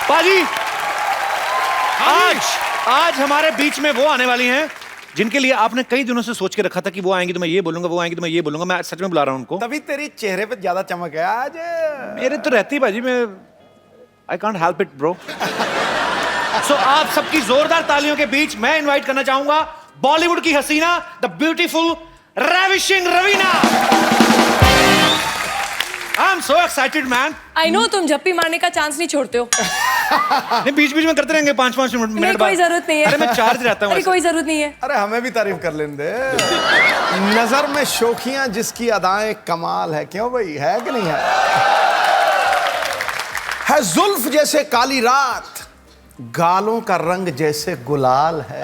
पाजी, आज हमारे बीच में वो आने वाली हैं जिनके लिए आपने कई दिनों से सोच के रखा था कि वो आएंगी तो मैं ये बोलूंगा, वो आएंगी तो मैं ये बोलूंगा। मैं सच में बुला रहा हूं उनको। तभी तेरी चेहरे पे ज्यादा चमक है आज। मेरे तो रहती बाजी, मैं I can't help it bro. सो आप सबकी जोरदार तालियों के बीच मैं इनवाइट करना चाहूंगा बॉलीवुड की हसीना, the beautiful ravishing Raveena. I am so excited man. I know तुम झप्पी मारने का चांस नहीं छोड़ते हो। नहीं, बीच बीच में करते रहेंगे 5-5 मिनट बाद। कोई जरूरत नहीं है। अरे मैं चार्ज रहता हूँ। अरे कोई जरूरत नहीं है। अरे हमें भी तारीफ कर लेने दे। नजर में शोखियां जिसकी अदाएं कमाल है, क्यों भाई, है कि नहीं है जुल्फ जैसे काली रात, गालों का रंग जैसे गुलाल है।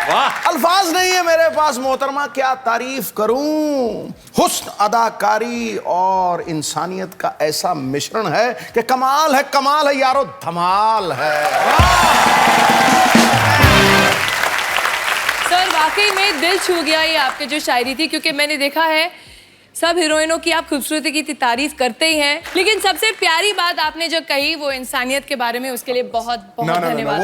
वाह, अल्फाज नहीं है मेरे पास मोहतरमा, क्या तारीफ करूं। हुस्न, अदाकारी और इंसानियत का ऐसा मिश्रण है कि कमाल है यारो, धमाल है। सर वाकई में दिल छू गया ये आपकी जो शायरी थी, क्योंकि मैंने देखा है सब हीरोइनों की आप खूबसूरती की तारीफ करते ही हैं, लेकिन सबसे प्यारी बात आपने जो कही वो इंसानियत के बारे में, उसके लिए बहुत बहुत धन्यवाद।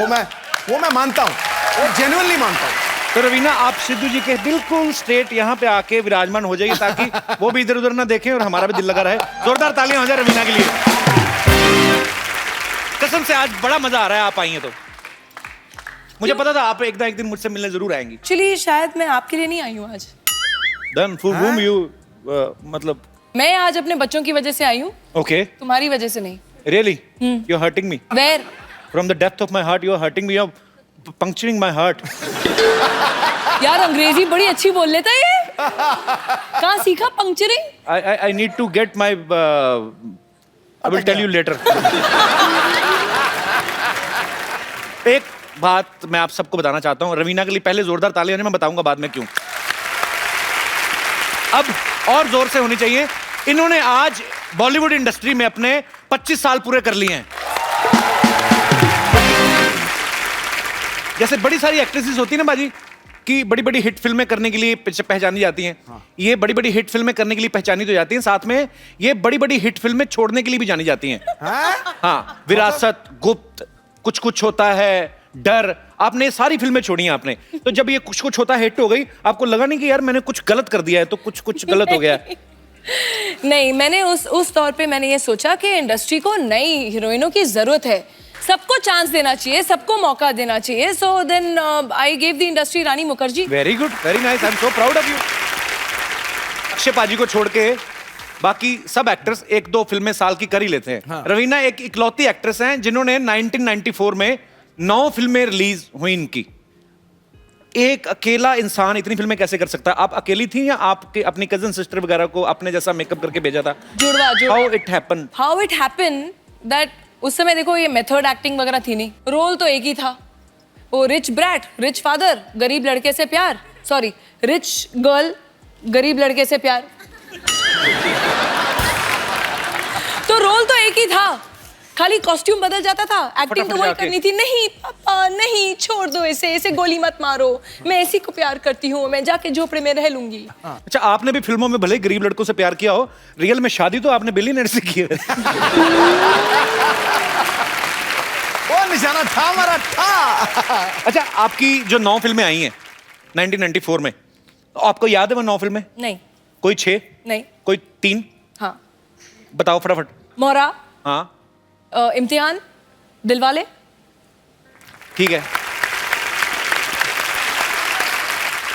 वो मैं मानता हूँ, वो जेन्युइनली मानता हूँ। तो रवीना आप सिद्धू जी के बिल्कुल स्ट्रेट यहाँ पे आके विराजमान हो जाइए ताकि वो भी इधर उधर ना देखें और हमारा भी दिल लगा रहे। जोरदार तालियां हो जाए रवीना के लिए। कसम से आज बड़ा मजा आ रहा है, आप आई हैं तो। मुझे पता था आप एक दिन मुझसे मिलने जरूर आएंगी। एक्चुअली शायद मैं आपके लिए नहीं आई हूँ आज। Then for whom you मतलब मैं आज अपने बच्चों की वजह से आई हूँ। Okay. तुम्हारी वजह से नहीं। Really? You're hurting me. Where? From the depth of my heart, you're hurting me. You're puncturing my heart. यार अंग्रेजी बड़ी अच्छी बोल लेता है ये। कहाँ सीखा पंक्चरिंग? I need to get my. I will tell you later. एक बात मैं आप सबको बताना चाहता हूँ। रवीना के लिए पहले जोरदार तालियां, मैं बताऊंगा बाद में क्यों। अब और जोर से होनी चाहिए। इन्होंने आज बॉलीवुड इंडस्ट्री में अपने 25 साल पूरे कर लिए हैं। जैसे बड़ी सारी एक्ट्रेसेस होती है ना बाजी कि बड़ी बड़ी हिट फिल्में करने के लिए पहचानी जाती हैं। हाँ। ये बड़ी बड़ी हिट फिल्में करने के लिए पहचानी तो जाती हैं, साथ में ये बड़ी बड़ी हिट फिल्में छोड़ने के लिए भी जानी जाती हैं। हाँ, विरासत, गुप्त, कुछ कुछ होता है, डर, आपने सारी फिल्में छोड़ी हैं आपने। तो जब ये कुछ कुछ होता है हिट हो गई, आपको लगा नहीं कि यार मैंने कुछ गलत कर दिया है, तो कुछ कुछ गलत हो गया? नहीं, मैंने उस तौर पे मैंने ये सोचा कि इंडस्ट्री को नई हीरोइनों की जरूरत है, सबको चांस देना चाहिए, सबको मौका देना चाहिए। So then I give the industry Rani Mukherjee. Very good, very nice, I am so proud of you. Akshay paaji को छोड़ के बाकी सब एक्टर्स 1-2 फिल्में साल की कर ही लेते हैं। हाँ। रवीना एक इकलौती एक्ट्रेस हैं जिन्होंने 1994 में 9 फिल्में रिलीज हुई इनकी। एक अकेला इंसान इतनी फिल्में कैसे कर सकता है? आप अकेली थी या आपके अपनी कजन सिस्टर वगैरह को अपने जैसा मेकअप करके भेजा था? जुड़वा। हाउ इट हैपन दैट उस समय देखो ये मेथड एक्टिंग वगैरह थी नहीं, रोल तो एक ही था, वो रिच ब्रैट, रिच फादर, गरीब लड़के से प्यार, सॉरी रिच गर्ल, गरीब लड़के से प्यार। तो रोल तो एक ही था, खाली कॉस्ट्यूम बदल जाता था, एक्टिंग तो वही करनी थी। नहीं पापा नहीं, छोड़ दो इसे गोली मत मारो, मैं इसी को प्यार करती हूँ, मैं जाके झोपड़े में रह लूंगी। अच्छा, आपने भी फिल्मों में भले गरीब लड़कों से प्यार किया हो, रियल में शादी तो आपने बिलियनर से की है। वो निशाना था हमारा था। अच्छा, आपकी जो 9 फिल्में आई हैं 1994 में, आपको याद है वो 9 फिल्में? नहीं। कोई 6? नहीं। कोई 3? हाँ बताओ फटाफट। मोरा। हाँ। इम्तिहान, दिलवाले। ठीक है,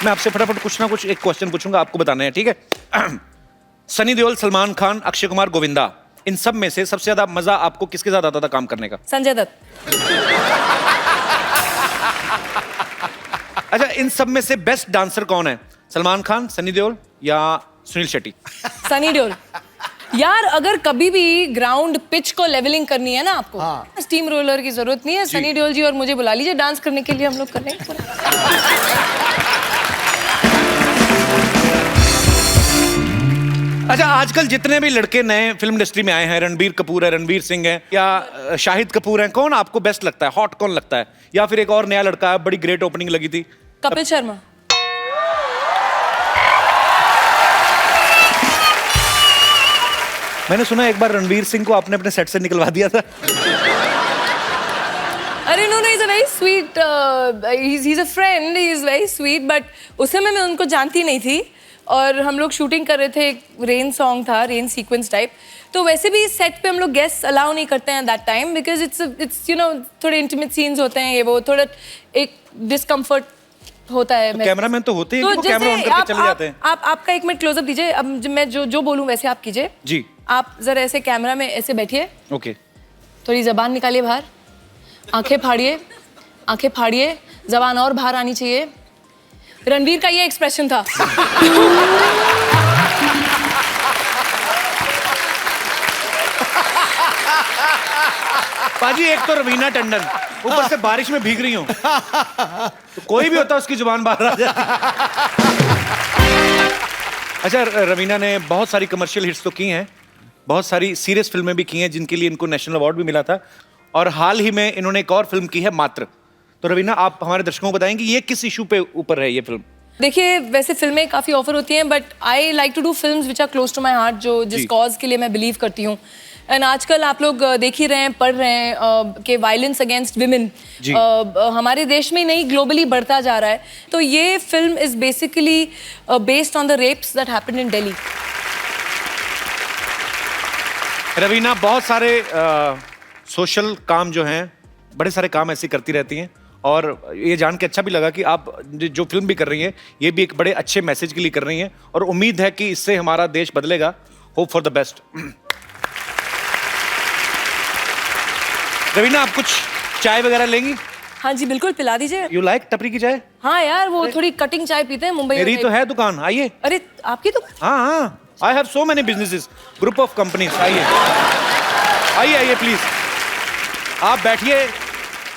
मैं आपसे फटाफट कुछ ना कुछ एक क्वेश्चन पूछूंगा, आपको बताना है, ठीक है? सनी देओल, सलमान खान, अक्षय कुमार, गोविंदा, इन सब में से सबसे ज्यादा मजा आपको किसके साथ आता था काम करने का? संजय दत्त। अच्छा, इन सब में से बेस्ट डांसर कौन है? सलमान खान, सनी देओल या सुनील शेट्टी? सनी देओल। यार अगर कभी भी ग्राउंड पिच को लेवलिंग करनी है ना आपको, हाँ। स्टीम रोलर की जरूरत नहीं है, सनी देओल जी और मुझे बुला लीजिए डांस करने के लिए, हम लोग कर लेंगे पूरा। अच्छा, आजकल जितने भी लड़के नए फिल्म इंडस्ट्री में आए हैं, रणबीर कपूर है, रणवीर सिंह है या शाहिद कपूर है, कौन आपको बेस्ट लगता है? हॉट कौन लगता है? या फिर एक और नया लड़का है, बड़ी ग्रेट ओपनिंग लगी थी, कपिल शर्मा। मैंने सुना एक बार रणवीर सिंह को आपने अपने सेट से निकलवा दिया था। अरे no, is a very sweet, he is a friend, he is very sweet, but उस समय मैं उनको जानती नहीं थी और हम लोग शूटिंग कर रहे थे, एक रेन सॉन्ग था, रेन सीक्वेंस टाइप। तो वैसे भी सेट पे हम लोग गेस्ट अलाउ नहीं करते हैं that time, because it's you know थोड़े इंटीमेट सीन्स होते हैं, ये वो थोड़ा एक डिस्कम्फर्ट होता है। कैमरामैन तो होते हैं कि वो कैमरा ऑन करके चले जाते हैं। आप आपका एक मिनट क्लोजअप दीजिए। अब मैं जो बोलूं वैसे आप कीजिए जी। आप जरा ऐसे कैमरा में ऐसे बैठिए, ओके। थोड़ी जबान निकालिए बाहर, आंखें फाड़िए, जबान और बाहर आनी चाहिए। रणवीर का ये एक्सप्रेशन था। पाजी एक तो रवीना टंडन, ऊपर से बारिश में भीग रही हूँ, तो कोई भी होता उसकी जुबान बाहर आ जाती। अच्छा, रवीना ने बहुत सारी कमर्शियल हिट्स तो की हैं, बहुत सारी सीरियस फिल्में भी की हैं जिनके लिए इनको नेशनल अवार्ड भी मिला था, और हाल ही में इन्होंने एक और फिल्म की है मात्र। तो रवीना, आप हमारे दर्शकों को बताएंगे ये किस इशू पे ऊपर है ये फिल्म? देखिए, वैसे फिल्में काफ़ी ऑफर होती हैं, but I like to do films which are close to my heart, जो जिस कॉज के लिए मैं बिलीव करती हूँ। एंड आजकल आप लोग देख ही रहे हैं, पढ़ रहे हैं कि वायलेंस अगेंस्ट विमेन हमारे देश में नहीं, ग्लोबली बढ़ता जा रहा है। तो ये film is basically based on the rapes that happened in Delhi. Raveena बहुत सारे सोशल काम जो हैं, बड़े सारे काम ऐसे करती रहती हैं, और ये जान के अच्छा भी लगा कि आप जो फिल्म भी कर रही हैं ये भी एक बड़े अच्छे मैसेज के लिए कर रही हैं, और उम्मीद है कि इससे हमारा देश बदलेगा। Hope for the best. Raveena, आप कुछ चाय वगैरह लेंगी? हाँ जी, बिल्कुल, पिला दीजिए। यू लाइक टपरी की चाय? हाँ यार, वो थोड़ी कटिंग चाय पीते हैं मुंबई में। मेरी तो है दुकान, आइए। अरे आपकी तो? हाँ, I have so many businesses, group of companies. आइए प्लीज, आप बैठिए,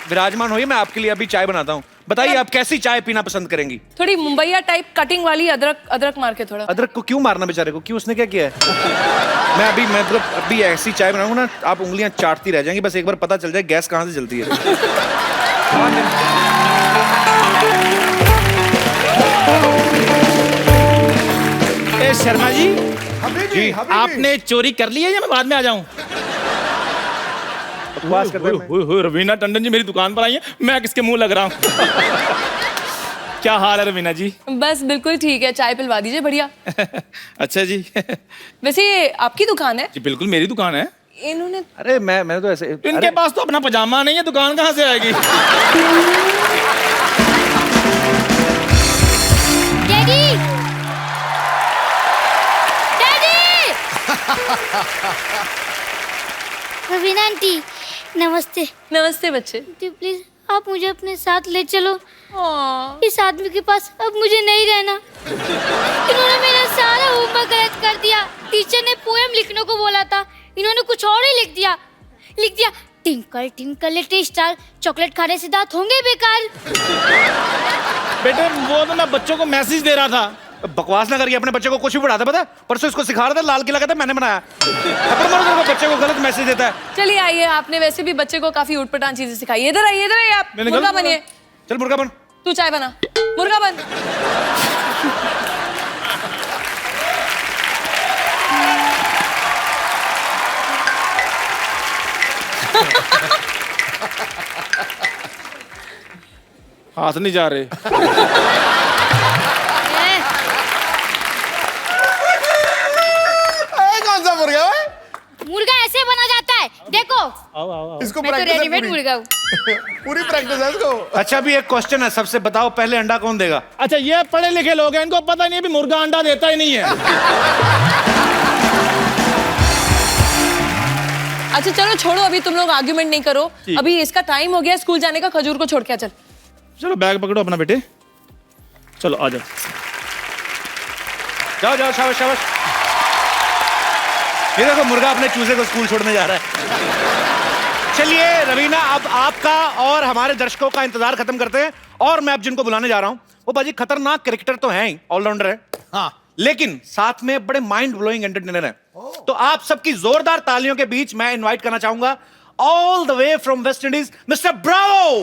विराजमान होइए, मैं आपके लिए अभी चाय बनाता हूँ। बताइए आप कैसी चाय पीना पसंद करेंगी? थोड़ी मुंबईया टाइप कटिंग वाली, अदरक मार के थोड़ा। अदरक को क्यों मारना बेचारे को, क्यों, उसने क्या किया है? मैं अभी ऐसी चाय बनाऊंगा ना, आप उंगलियां चाटती रह जाएंगी, बस एक बार पता चल जाए गैस कहाँ से जलती है। ए शर्मा जी, जी, आपने चोरी कर ली है या मैं बाद में आ जाऊं? बकवास कर रहे हैं। रवीना टंडन जी मेरी दुकान पर आई है, मैं किसके मुंह लग रहा हूँ? क्या हाल है रवीना जी? बस बिल्कुल ठीक है, चाय पिलवा दीजिए, बढ़िया। अच्छा जी। वैसे ये आपकी दुकान है? जी बिल्कुल मेरी दुकान है। इन्होंने अरे मैंने तो ऐसे, इनके पास तो अपना पजामा नहीं है, दुकान कहाँ से आएगी? डैडी! डैडी! रवीना आंटी, नमस्ते। नमस्ते बच्चे। आंटी प्लीज आप मुझे अपने साथ ले चलो। हाँ। इस आदमी के पास अब मुझे नहीं रहना। इन्होंने मेरा सारा होमवर्क गलत कर दिया। टीचर ने पोएम लिखने को बोला था, इन्होंने कुछ और ही लिख दिया। Tinkle tinkle little star, chocolate खाने से दांत होंगे बेकार। बेटे वो तो मैं बच्चों को मैसेज दे रहा था। बकवास ना करिए, अपने बच्चे को कुछ भी पढ़ाता, पता? परसों इसको सिखा रहा था, लाल किला का था, मैंने बनाया। बच्चे को गलत मैसेज देता है। चलिए आइए, आपने वैसे भी बच्चे को काफी उटपटांग चीजें सिखाई। इधर आइए आप, मुर्गा बनिए। चल मुर्गा बन। तू चाय बना, मुर्गा बन। हाथ नहीं जा रहे। कौन सा मुर्गा है? मुर्गा ऐसे बना जाता है, देखो। इसको मैं तो प्रैक्टिस है रेडीमेड मुर्गा हूँ। पूरी प्रैक्टिस है इसको। अच्छा, अभी एक क्वेश्चन है, सबसे बताओ पहले अंडा कौन देगा? अच्छा ये पढ़े लिखे लोग हैं, इनको पता नहीं है भी मुर्गा अंडा देता ही नहीं है। अच्छा चलो छोड़ो, अभी तुम लोग आर्ग्यूमेंट नहीं करो, अभी इसका टाइम हो गया स्कूल जाने का। खजूर को छोड़ के चल। चलो बैग पकड़ो अपना बेटे, चलो आ जाओ। जाओ शाबाश शाबाश। ये देखो मुर्गा अपने चूजे को स्कूल छोड़ने जा रहा है। चलिए रवीना, अब आपका और हमारे दर्शकों का इंतजार खत्म करते हैं, और मैं अब जिनको बुलाने जा रहा हूं वो बाजी खतरनाक कैरेक्टर तो हैं ही, ऑलराउंडर है, हाँ, लेकिन साथ में बड़े माइंड ब्लोइंग एंटरटेनर है। तो आप सबकी जोरदार तालियों के बीच मैं इनवाइट करना चाहूंगा all the way from West Indies mister Bravo.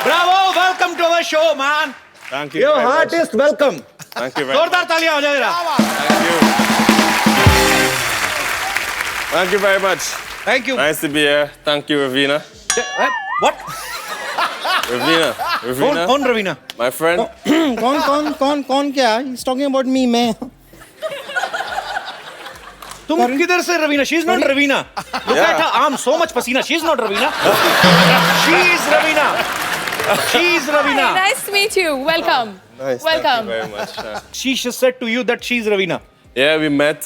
Bravo, welcome to our show man. Thank you. Your heartiest welcome. Thank you very much. जोरदार तालियां हो जाए जरा. Thank you. Thank you very much. Thank you. Nice to be here. Thank you, Ravina. What? Ravina. कौन Raveena? My friend. कौन क्या? He's talking about me, मैं. तुम किधर से Raveena? She's not Ravina. Look at her arm, so much pasina. She's not Ravina. She's Ravina. She's Ravina. Hi, nice to meet you. Welcome. Nice. Welcome. Thank you very much. She just said to you that she's Ravina. Yeah, we met.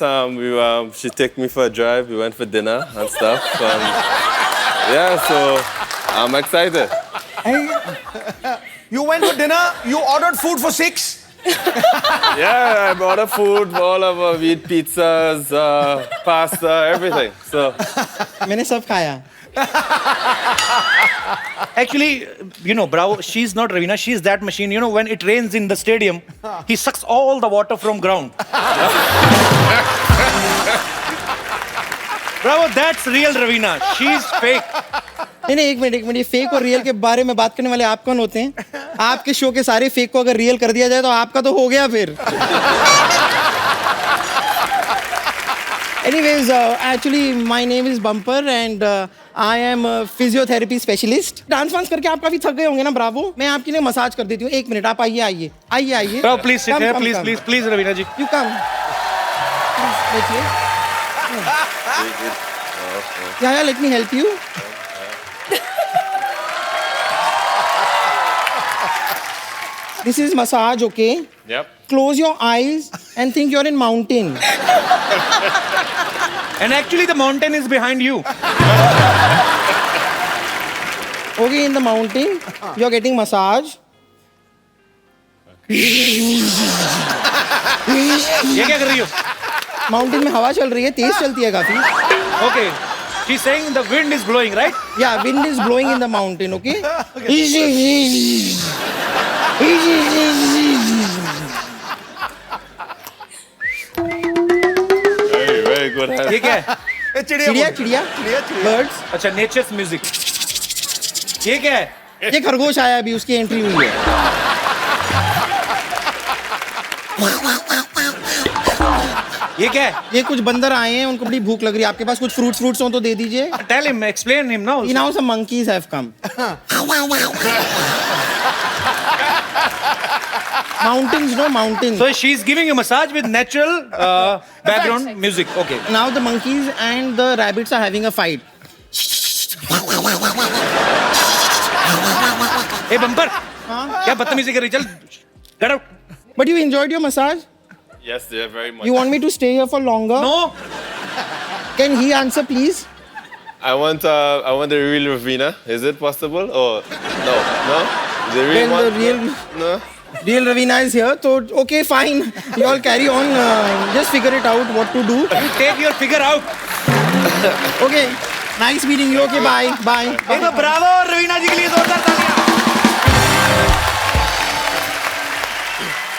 She took me for a drive. We went for dinner and stuff. Yeah, so I'm excited. You went for dinner, you ordered food for 6. Yeah, I bought food, all of we eat pizzas, pasta, everything. So मैंने सब खाया. Actually, you know, Bravo, she's not Ravina. She's that machine. You know, when it rains in the stadium, he sucks all the water from ground. Bravo, that's real Ravina. She's fake. नहीं एक minute ये fake और real के बारे में बात करने वाले आप कौन होते हैं? आपके शो के सारे फेक को अगर रियल कर दिया जाए तो आपका तो हो गया फिर. Anyways, actually my name is Bumper and I am a physiotherapy specialist. Dance वांस करके आप काफी थक गए होंगे ना ब्रावो? मैं आपके लिए मसाज कर देती हूँ. एक मिनट आप आइए. Bravo, please sit here. Please, Ravina ji. You come. बैठिए. Yeah, let me help you. This is massage, okay? yep. Close your eyes and think you're in mountain. And actually, the mountain is behind you. Okay, in the mountain, you're getting massage. ये क्या कर रही हो? Mountain में हवा चल रही है, तेज चलती है काफी. Okay. She's saying the wind is blowing, right? Yeah, wind is blowing in the mountain, okay? Very good. ये क्या है? चिड़िया birds. अच्छा, nature's music. ये क्या है? ये खरगोश आया अभी, उसकी एंट्री हुई है. ये क्या है? ये कुछ बंदर आए हैं, उनको बड़ी भूख लग रही है. आपके पास कुछ फ्रूट्स हो तो दे दीजिए. Tell him, explain him now. Now some monkeys have come. Mountains, no mountains. So she's giving you massage with natural background music. Okay. Now the monkeys and the rabbits are having a fight. Hey Bumper, क्या बदतमीजी कर रही? चल, get out. But you enjoyed your massage? Yes, yeah, very much. You want me to stay here for longer? No. Can he answer, please? I want the real Ravina. Is it possible? Or no? The real Well, one? the real- No. Real Ravina is here, so okay, fine. You all carry on. Just figure it out what to do. You take your figure out. Okay. Nice meeting you. Okay, bye. Bye. एक तो Bravo और रवीना जी के लिए जोरदार तालियां.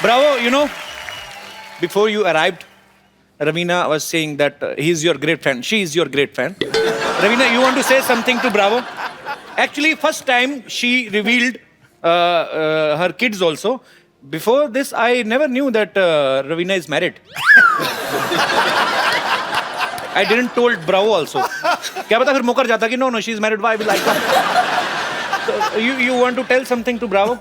Bravo, you know, before you arrived, Ravina was saying that he's your great fan. She is your great fan. Ravina, you want to say something to Bravo? Actually, first time she revealed her kids also. Before this, I never knew that Ravina is married. I didn't told Bravo also. क्या पता फिर मुकर जाता कि no, she's married. Why will I come? So, you want to tell something to Bravo?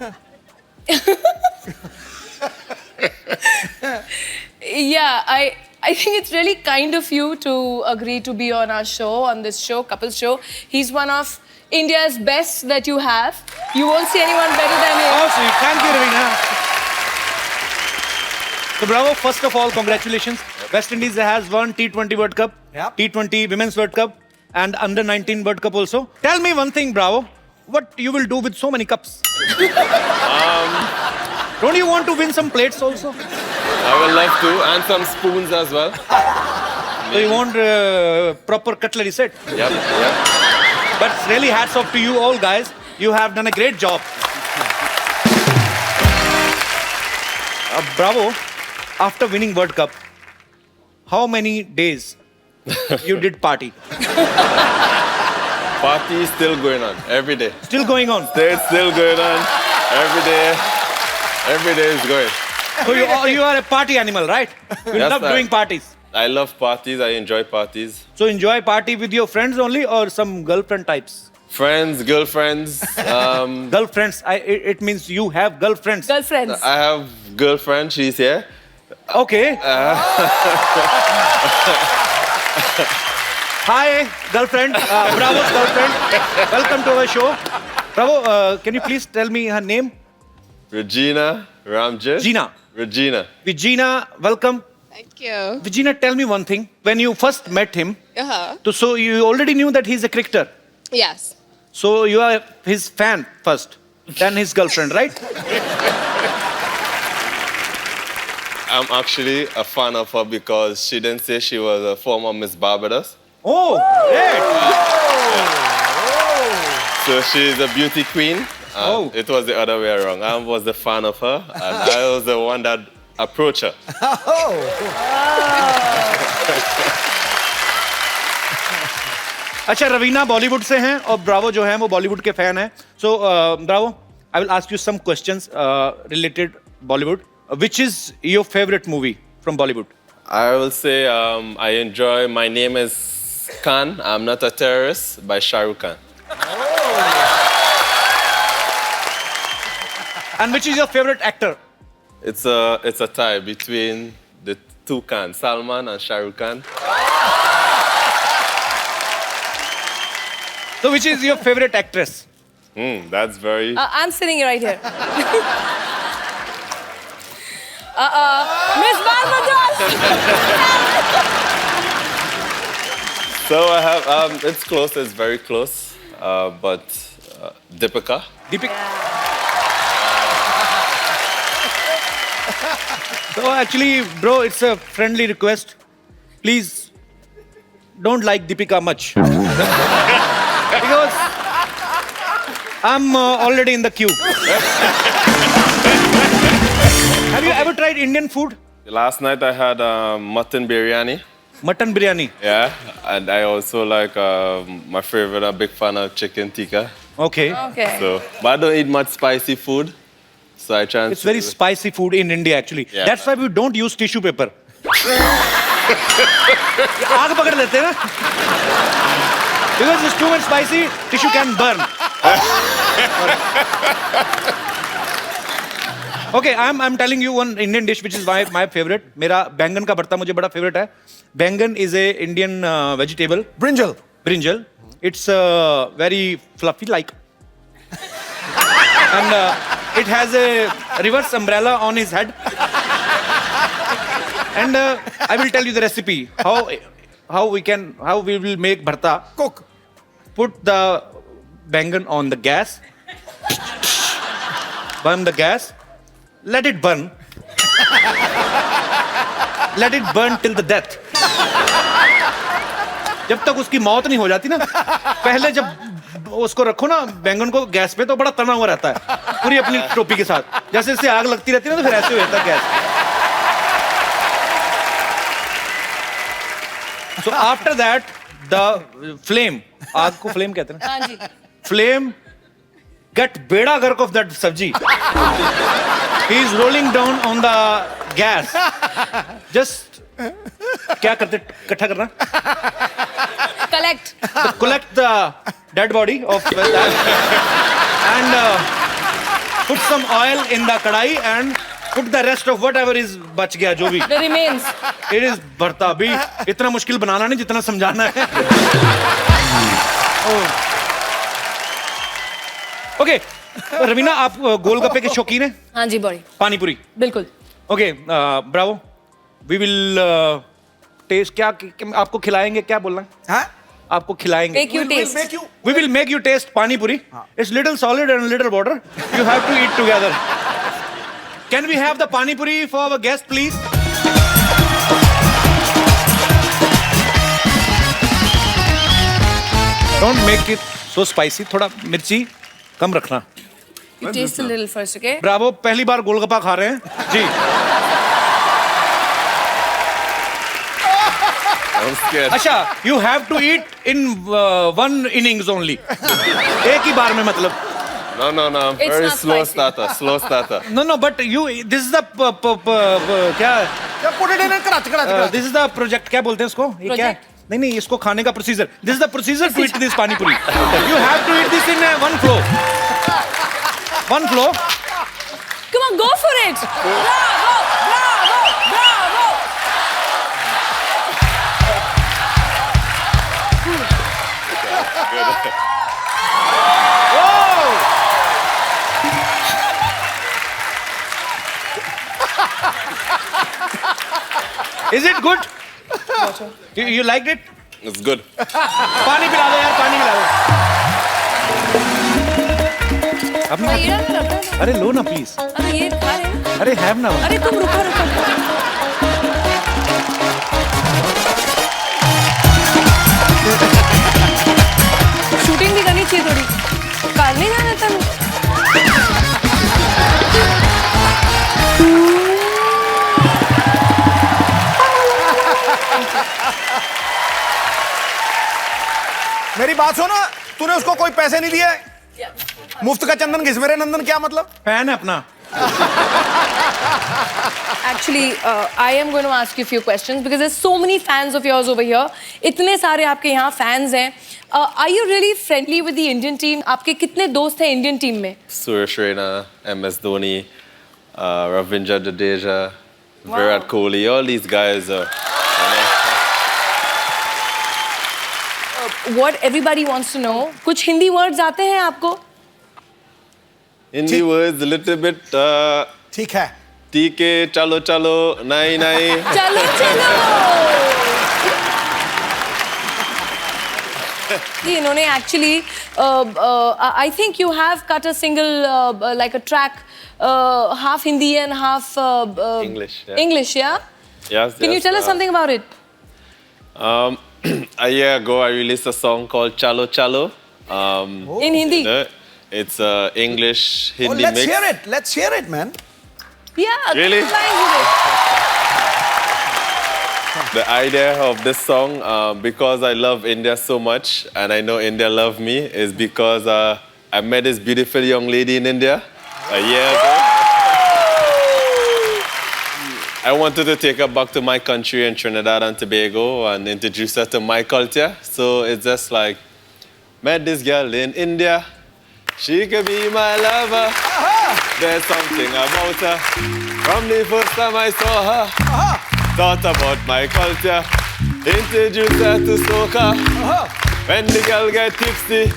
Yeah, I think it's really kind of you to agree to be on our show, on this show, Couples Show. He's one of India's best that you have. You won't see anyone better than him. Oh, sweet. Thank you, Ravina. So, Bravo, first of all, congratulations. West Indies has won T20 World Cup, Yep. T20 Women's World Cup, and Under 19 World Cup also. Tell me one thing, Bravo. What you will do with so many cups? Don't you want to win some plates also? I would love to, and some spoons as well. So you want proper cutlery set? Yep. But really, hats off to you all, guys. You have done a great job. Bravo. After winning World Cup, how many days you did party? Party is still going on every day. Still going on. It's still going on every day. Every day is going. So you are a party animal, right? You Yes, love sir. doing parties. I love parties. I enjoy parties. So enjoy party with your friends only or some girlfriend types? Friends, girlfriends. Girlfriends. It means you have girlfriends. Girlfriends. I have girlfriend. She's here. Okay. Hi, girlfriend. Bravo's girlfriend. Welcome to our show. Bravo, can you please tell me her name? Regina Ramjit. Gina. Regina. Regina, welcome. Thank you. Regina, tell me one thing. When you first met him, Uh-huh. so you already knew that he's a cricketer. Yes. So you are his fan first, then his girlfriend, right? I'm actually a fan of her because she didn't say she was a former Miss Barbados. Oh, great. So she's a beauty queen. Oh. It was the other way around. I was the fan of her, and I was the one that approached her. अच्छा रवीना बॉलीवुड से हैं और Bravo जो है वो बॉलीवुड के fan हैं so Bravo I will ask you some questions related Bollywood which is your favourite movie from Bollywood I will say I enjoy My Name is Khan, I'm Not a Terrorist by Shah Rukh Khan. And which is your favourite actor It's a tie between the two Khans, Salman and Shah Rukh Khan. So which is your favorite actress? That's very... I'm sitting right here. Miss Barbados. So I have, it's close, it's very close, but Deepika. Deepika. So actually, bro, it's a friendly request. Please don't like Deepika much. Because I'm already in the queue. Have you ever tried Indian food? Last night I had mutton biryani. Mutton biryani. Yeah, and I also like my favorite. I'm a big fan of chicken tikka. Okay. Okay. So, but I don't eat much spicy food. So I try. It's very spicy food in India actually. Yeah. That's why we don't use tissue paper. आग पकड़ लेते हैं ना? Because it's too much spicy, tissue can burn. Okay, I'm telling you one Indian dish which is my favorite. मेरा बैंगन का भरता मुझे बड़ा favorite है. बैंगन is a Indian vegetable. Brinjal. Brinjal. It's very fluffy like. And it has a reverse umbrella on his head. And I will tell you the recipe. How we will make bharta. Cook. Put the bangan on the gas. Burn the gas. Let it burn. Let it burn till the death. जब तक उसकी मौत नहीं हो जाती ना, पहले जब उसको रखो ना बैंगन को गैस पे तो बड़ा तना हुआ रहता है पूरी अपनी टोपी के साथ जैसे इससे आग लगती रहती है ना तो फिर ऐसे होता है gas so after that the flame आग को flame कहते हैं ना हाँ जी. flame get beda gark of that sabji he is rolling down on the gas just क्या करते इकट्ठा करना collect the dead body of that and put some oil in the kadai and put the rest of whatever is बच गया जो भी The remains. it is भरता अभी इतना मुश्किल बनाना नहीं जितना समझाना है ओके रवीना आप गोलगप्पे के शौकीन हैं हाँ जी बड़ी पानी पूरी बिल्कुल. Okay Bravo we will taste क्या आपको खिलाएंगे क्या बोलना है हाँ? आपको खिलाएंगे Make you taste. we will make you taste pani puri it's little solid and little water you have to eat together can we have the pani puri for our guest please don't make it so spicy थोड़ा मिर्ची कम रखना You taste a little first, okay? Bravo पहली बार गोलगप्पा खा रहे हैं जी I'm scared. अच्छा you have to eat in one innings only एक ही बार में मतलब No, no, no. I'm It's very not slow spicy. starter. Slow starter. No, but you. This is the क्या? Put it in a krat. This is the project. क्या बोलते हैं उसको? ये क्या? Project? नहीं, इसको खाने का procedure. This is the procedure to eat this pani puri. You have to eat this in one flow. One flow. Come on, go for it. Bravo, bravo, bravo. Is it good? You liked it? It's good. पानी पिला दो यार, पानी पिला दो. अपने ये रहा, रहा, रहा। अरे लो ना प्लीज. अरे ये खा रहे हैं? अरे हैव ना. अरे तुम रुको रुको. शूटिंग भी करनी चाहिए थोड़ी. कार नहीं जाना था. मेरी बात सुनो, तूने उसको कोई पैसे नहीं दिए? मुफ्त का चंदन घिस मेरे नंदन, क्या मतलब? फैन है अपना. Actually, I am going to ask you a few questions because there's so many fans of yours over here. इतने सारे आपके यहाँ fans हैं. Are you really friendly with the Indian team? आपके कितने दोस्त हैं Indian team में? Suresh Raina, MS Dhoni, Ravindra Jadeja, Virat Kohli. All these guys are. What everybody wants to know. कुछ हिंदी words आते हैं आपको? Hindi words a little bit. ठीक है. ठीक है, चलो चलो, नहीं नहीं. चलो चलो. जी, इन्होंने actually, I think you have cut a single like a track, half Hindi and half English, yeah. English, yeah. Yes, Can you yes, tell us something about it? A year ago, I released a song called Chalo Chalo. In Hindi. You know, it's English Oh, Hindi let's mix. hear it. Let's hear it, man. Yeah. Really? two lines with it. The idea of this song, because I love India so much and I know India love me, is because I met this beautiful young lady in India a year ago. I wanted to take her back to my country in Trinidad and Tobago and introduce her to my culture. So it's just like, met this girl in India. She could be my lover. There's something about her. From the first time I saw her, thought about my culture. Introduced her to soca. When the girl get tipsy,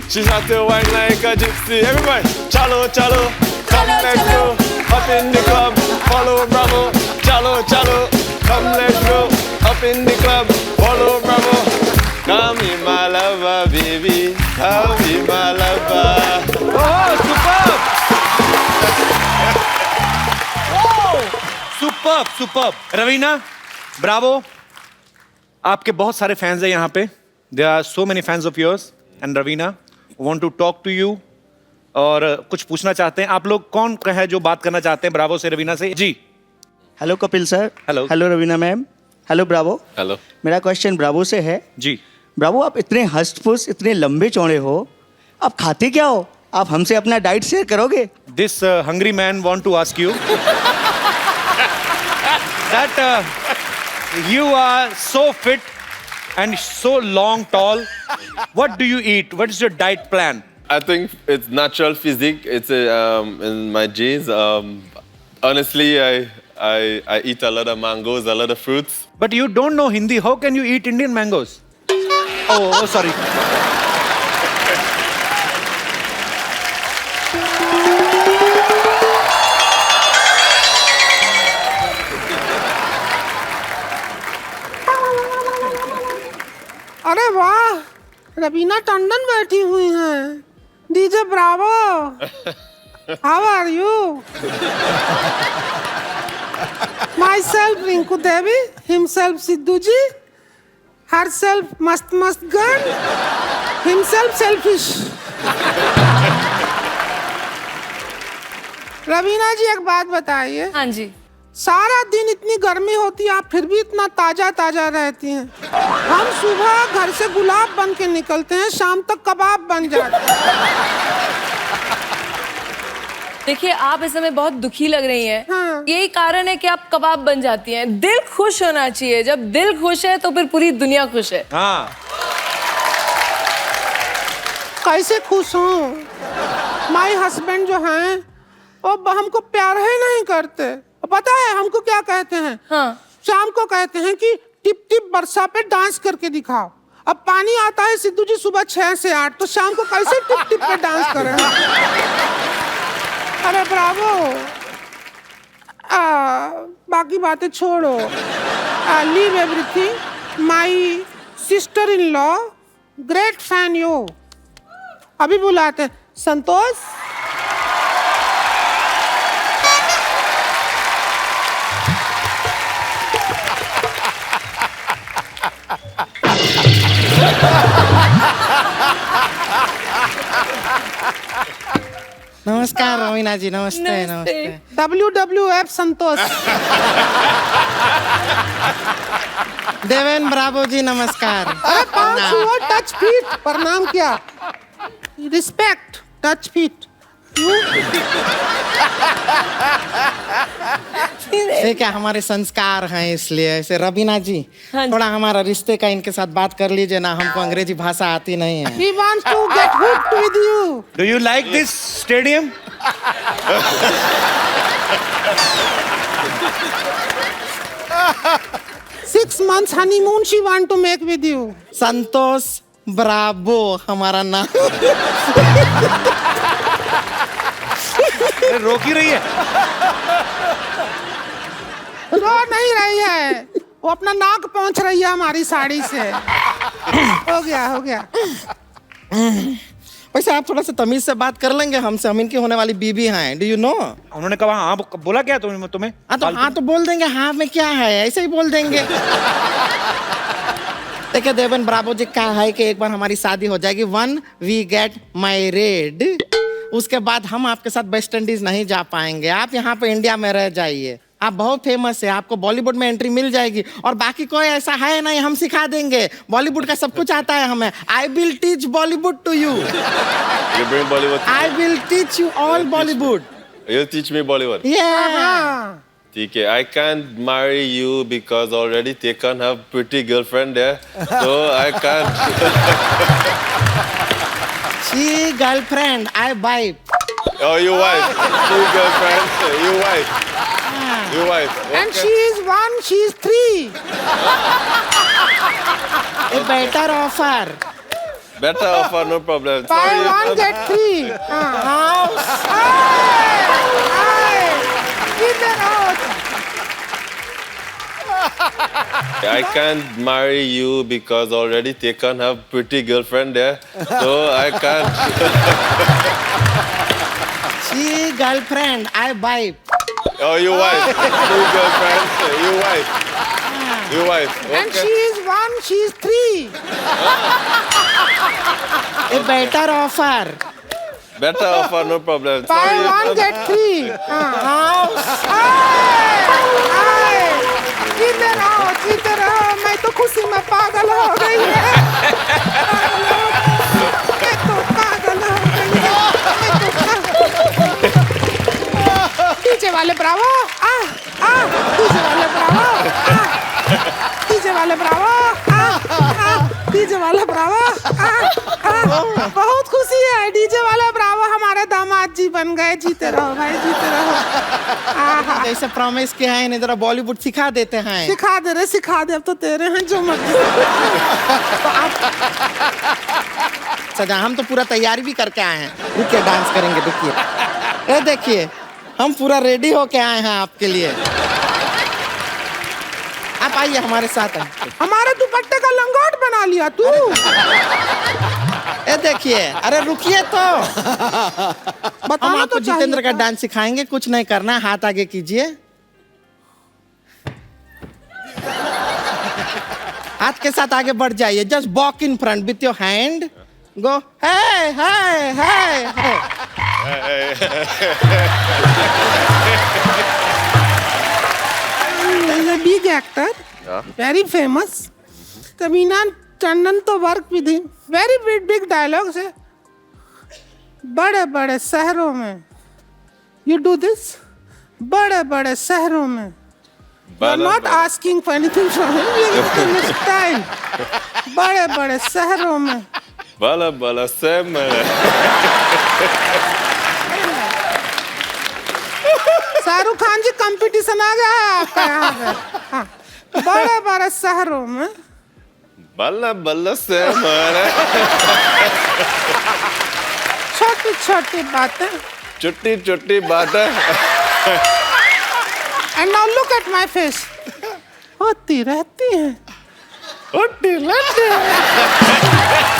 she start to whine like a gypsy. Everybody, chalo chalo, come let's go. Up in the club, follow Bravo. Chalo chalo, come let's go. Up in the club, follow Bravo. Come be my lover, baby. Come be my lover. Oh, superb! Superb, superb. Raveena, bravo. आपके बहुत सारे fans हैं यहाँ पे. There are so many fans of yours. And Ravina want to talk to you. और कुछ पूछना चाहते हैं. आप लोग कौन है जो बात करना चाहते हैं ब्रावो से, रवीना से? जी. Hello Kapil sir. Hello. Hello Raveena ma'am. Hello Bravo. Hello. मेरा क्वेश्चन ब्रावो से है. जी. ब्रावो, आप इतने हष्ट-पुष्ट, इतने लंबे चौड़े हो, आप खाते क्या हो? आप हमसे अपना डाइट शेयर करोगे? This hungry man want to ask you that you are so fit and so long, tall. What do you eat? What is your diet plan? I think it's natural physique. It's in my genes. Honestly, I eat a lot of mangoes, a lot of fruits. But you don't know Hindi. How can you eat Indian mangoes? Oh, sorry. अरे वाह, रवीना टंडन बैठी हुई हैं. DJ Bravo, how are you? Myself Rinku Devi, himself Sidhu ji, herself मस्त मस्त girl, himself selfish. Raveena ji एक बात बताइए, हाँ जी. सारा दिन इतनी गर्मी होती है, आप फिर भी इतना ताजा ताजा रहती हैं. हम सुबह घर से गुलाब बन के निकलते हैं, शाम तक कबाब बन जाते हैं. देखिए आप इस समय बहुत दुखी लग रही हैं। हाँ। यही कारण है कि आप कबाब बन जाती हैं। दिल खुश होना चाहिए, जब दिल खुश है तो फिर पूरी दुनिया खुश है। हाँ कैसे खुश हूँ? माई हस्बैंड जो हैं वो हमको प्यार ही नहीं करते। पता है हमको क्या कहते हैं? हाँ। शाम को कहते हैं कि टिप टिप वर्षा पे डांस करके दिखाओ। अब पानी आता है सिद्धू जी सुबह 6 से 8, तो शाम को कैसे टिप टिप पे डांस करें? अरे ब्रावो। बाकी बातें छोड़ो। Leave everything. My sister in law great fan you. अभी बुलाते हैं। संतोष नमस्कार रवीना जी, नमस्ते नमस्ते। WWF संतोष। देवेन ब्रावो जी नमस्कार। अरे पाँच हुआ टच फीट। प्रणाम क्या? Respect touch feet. ये क्या हमारे संस्कार हैं, इसलिए ऐसे। रवीना जी हाँ जी। थोड़ा हमारा रिश्ते का इनके साथ बात कर लीजिए ना, हमको अंग्रेजी भाषा आती नहीं है। He wants to get hooked with you. Do you like this stadium? 6 months honeymoon she want to make with you. Santosh Bravo हमारा नाम। रोक ही रही है। रो नहीं रही है, वो अपना नाक पहुंच रही है हमारी साड़ी से। हो गया। वैसे आप थोड़ा सा तमीज से बात कर लेंगे हमसे, हम इनकी होने वाली बीबी हैं। Do you know? उन्होंने कहा हाँ, बोला क्या तुम्हें? हाँ तो बोल देंगे हाँ में क्या है, ऐसे ही बोल देंगे। देखिए देवेन ब्रावो जी क्या है कि एक बार हमारी शादी हो जाएगी, वन वी गेट मैरिड, उसके बाद हम आपके साथ वेस्ट इंडीज नहीं जा पाएंगे। आप यहाँ पे इंडिया में रह जाइए, आप बहुत फेमस है, आपको बॉलीवुड में एंट्री मिल जाएगी। और बाकी कोई ऐसा है नहीं, हम सिखा देंगे, बॉलीवुड का सब कुछ आता है हमें। I will teach Bollywood to you. You bring Bollywood. I will teach you all Bollywood. You'll teach me Bollywood. Yeah. ठीक है, I can't marry you because already Tekan have pretty girlfriend there, so I can't. She girlfriend, I wife. Oh, you wife. You girlfriend. You wife. You wife. And Okay. she is 1, she is 3. A better offer. Better offer, no problem. Buy Sorry. 1 get 3. House. इधर आओ। I can't marry you because already Tekan have pretty girlfriend there, so I can't. She girlfriend, I wife. Oh, you wife. You girlfriend. You wife. You wife. And Okay. she is 1, she is 3. A better offer. Better offer, no problem. Buy Sorry. 1 get 3. House. इधर आओ, मैं तो खुशी में पागल हो गई है। मैं तो पागल हो गई है। डीजे वाले ब्रावो, डीजे वाले ब्रावो, डीजे वाले ब्रावो, डीजे वाले ब्रावो। बहुत खुशी है, डीजे वाले ब्रावो हमारे दामाद जी बन गए। जीते रहो भाई, जीते रहो। जैसे प्रॉमिस किया है इन्हें जरा बॉलीवुड सिखा देते हैं। सिखा दे, अब तो तेरे हैं जो मर्जी। तो आप सजा, हम तो पूरा तैयारी भी करके आए हैं। रुकिए, डांस करेंगे, रुकिए। ये देखिए हम पूरा रेडी होके आए हैं आपके लिए। आप आइए हमारे साथ। हमारे दुपट्टे का लंगोट बना लिया तू। ये देखिए, अरे रुकिए तो। हम बताना आपको तो जितेंद्र का चाहिए। डांस सिखाएंगे, कुछ नहीं करना है, हाथ आगे कीजिए, हाथ के साथ आगे बढ़ जाइए। Just walk in front with your hand, go hey hey hey. He's a big actor, very famous. Tamina Tandon तो work with him, very big dialogues है। बड़े बड़े शहरों में You do this? बड़े बड़े शहरों में. You're not asking for anything from him. You understand? बड़े बड़े शहरों में. Bala bala semana. Shahrukh Khan ji competition आ गया है आपका यहाँ पे. हाँ. बड़े बड़े शहरों में. Bala bala semana. छोटी छोटी बातें. Chutti chutti bata. And now look at my face. होती रहती हैं. Hotti latte.